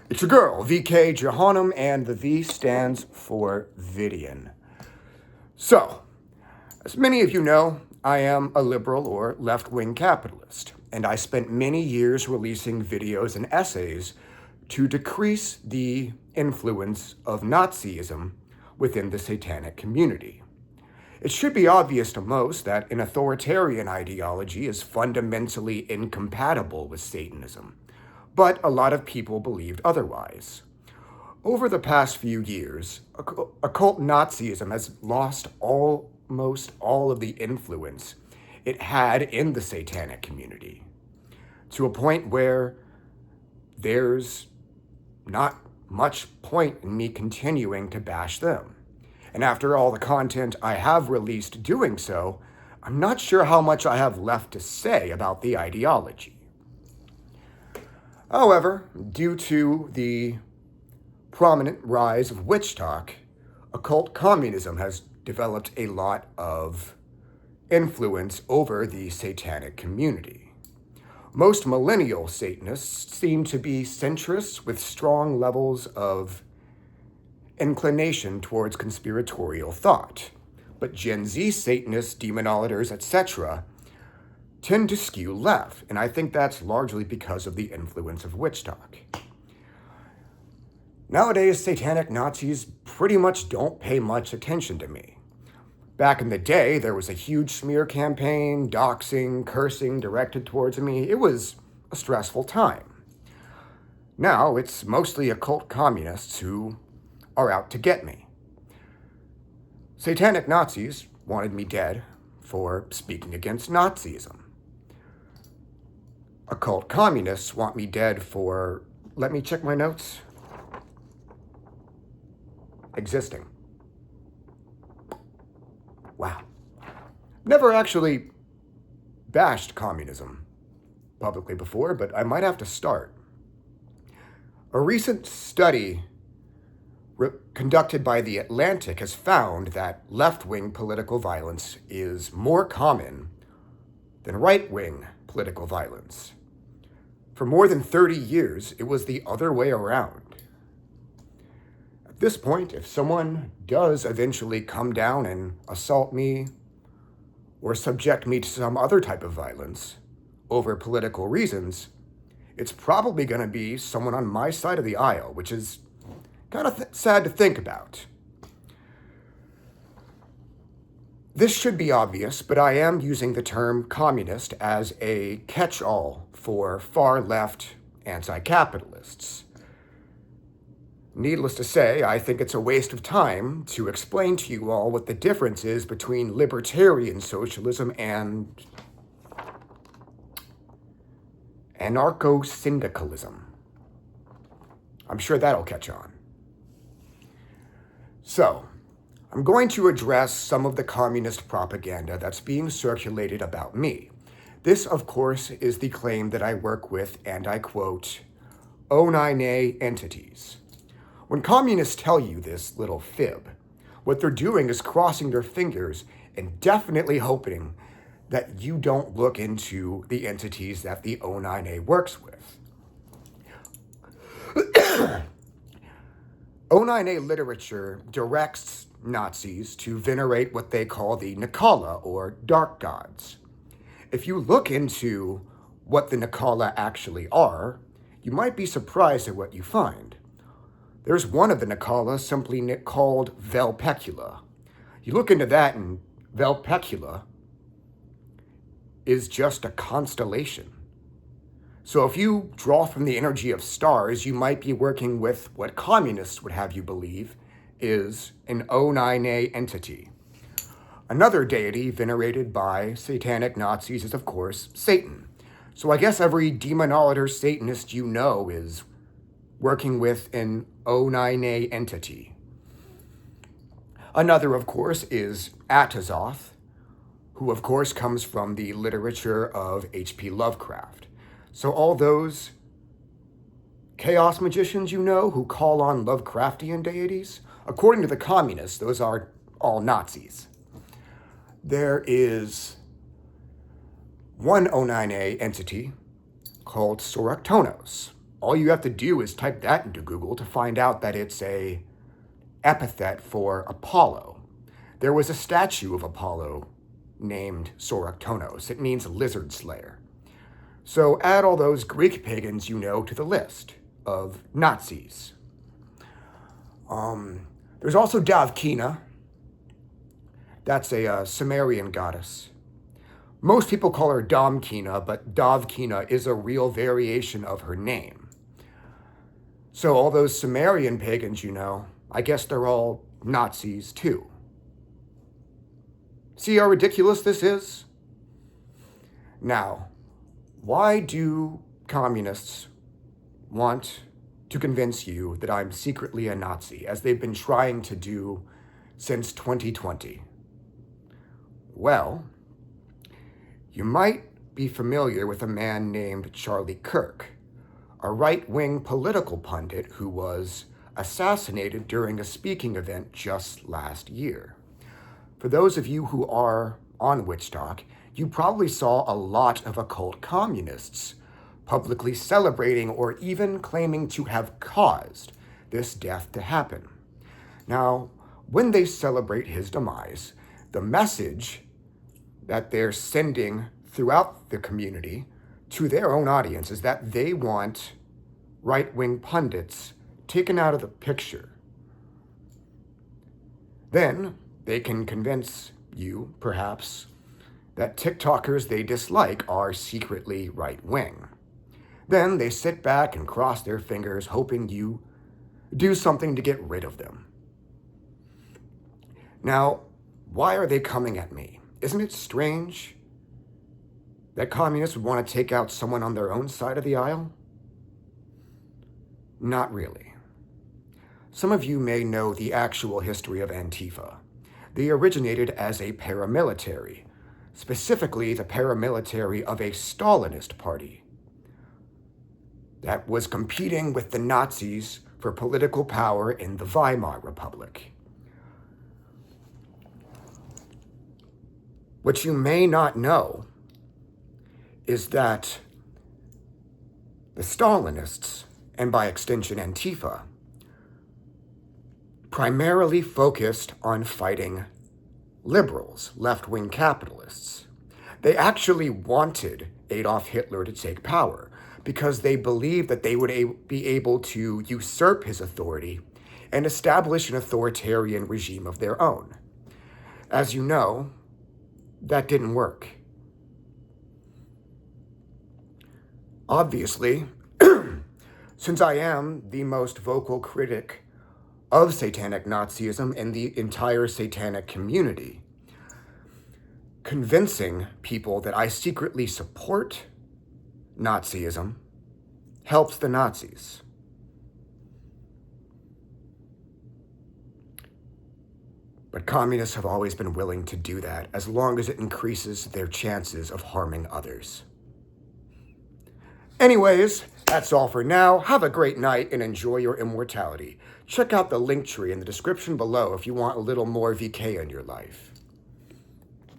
It's your girl, VK Johannem, and the V stands for Vidian. So, as many of you know, I am a liberal or left-wing capitalist, and I spent many years releasing videos and essays to decrease the influence of Nazism within the satanic community. It should be obvious to most that an authoritarian ideology is fundamentally incompatible with Satanism, but a lot of people believed otherwise. Over the past few years, occult Nazism has lost almost all of the influence it had in the satanic community, to a point where there's not much point in me continuing to bash them. And after all the content I have released doing so, I'm not sure how much I have left to say about the ideology. However, due to the prominent rise of witch talk, occult communism has developed a lot of influence over the satanic community. Most millennial Satanists seem to be centrists with strong levels of inclination towards conspiratorial thought, but Gen Z Satanists, demonolators, etc., tend to skew left, and I think that's largely because of the influence of witch talk. Nowadays, satanic Nazis pretty much don't pay much attention to me. Back in the day, there was a huge smear campaign, doxing, cursing directed towards me. It was a stressful time. Now, it's mostly occult communists who are out to get me. Satanic Nazis wanted me dead for speaking against Nazism. Occult communists want me dead for, let me check my notes, existing. Wow. Never actually bashed communism publicly before, but I might have to start. A recent study conducted by The Atlantic has found that left-wing political violence is more common than right-wing political violence. For more than 30 years, it was the other way around. At this point, if someone does eventually come down and assault me or subject me to some other type of violence over political reasons, it's probably going to be someone on my side of the aisle, which is kind of sad to think about. This should be obvious, but I am using the term communist as a catch-all for far-left anti-capitalists. Needless to say, I think it's a waste of time to explain to you all what the difference is between libertarian socialism and anarcho-syndicalism. I'm sure that'll catch on. So, I'm going to address some of the communist propaganda that's being circulated about me. This, of course, is the claim that I work with, and I quote, O9A entities. When communists tell you this little fib, what they're doing is crossing their fingers and definitely hoping that you don't look into the entities that the O9A works with. O9A literature directs Nazis to venerate what they call the Nakala, or dark gods. If you look into what the Nakala actually are, you might be surprised at what you find. There's one of the Nakala simply called Velpecula. You look into that, and Velpecula is just a constellation. So if you draw from the energy of stars, you might be working with what communists would have you believe is an O9A entity. Another deity venerated by satanic Nazis is, of course, Satan. So I guess every demonolator Satanist you know is working with an O9A entity. Another, of course, is Atazoth, who, of course, comes from the literature of H.P. Lovecraft. So all those chaos magicians you know who call on Lovecraftian deities, according to the communists, those are all Nazis. There is one O9A entity called Soroktonos. all you have to do is type that into Google to find out that it's a epithet for Apollo. There was a statue of Apollo named Soroktonos. It means lizard slayer. So add all those Greek pagans you know to the list of Nazis. There's also Davkina. That's a Sumerian goddess. Most people call her Damkina, but Davkina is a real variation of her name. So all those Sumerian pagans you know, I guess they're all Nazis too. See how ridiculous this is? Now, why do communists want to convince you that I'm secretly a Nazi, as they've been trying to do since 2020? Well, you might be familiar with a man named Charlie Kirk, a right-wing political pundit who was assassinated during a speaking event just last year. For those of you who are on Witch Talk, you probably saw a lot of occult communists publicly celebrating or even claiming to have caused this death to happen. Now, when they celebrate his demise, the message that they're sending throughout the community to their own audience is that they want right-wing pundits taken out of the picture. Then they can convince you, perhaps, that TikTokers they dislike are secretly right-wing. Then they sit back and cross their fingers, hoping you do something to get rid of them. Now, why are they coming at me? Isn't it strange that communists would want to take out someone on their own side of the aisle? Not really. Some of you may know the actual history of Antifa. They originated as a paramilitary, specifically the paramilitary of a Stalinist party that was competing with the Nazis for political power in the Weimar Republic. What you may not know is that the Stalinists, and by extension Antifa, primarily focused on fighting liberals, left-wing capitalists. They actually wanted Adolf Hitler to take power because they believed that they would be able to usurp his authority and establish an authoritarian regime of their own. As you know, that didn't work. Obviously, since I am the most vocal critic of satanic Nazism and the entire satanic community, convincing people that I secretly support Nazism helps the Nazis. But communists have always been willing to do that as long as it increases their chances of harming others. Anyways, that's all for now. Have a great night and enjoy your immortality. Check out the link tree in the description below if you want a little more VK in your life.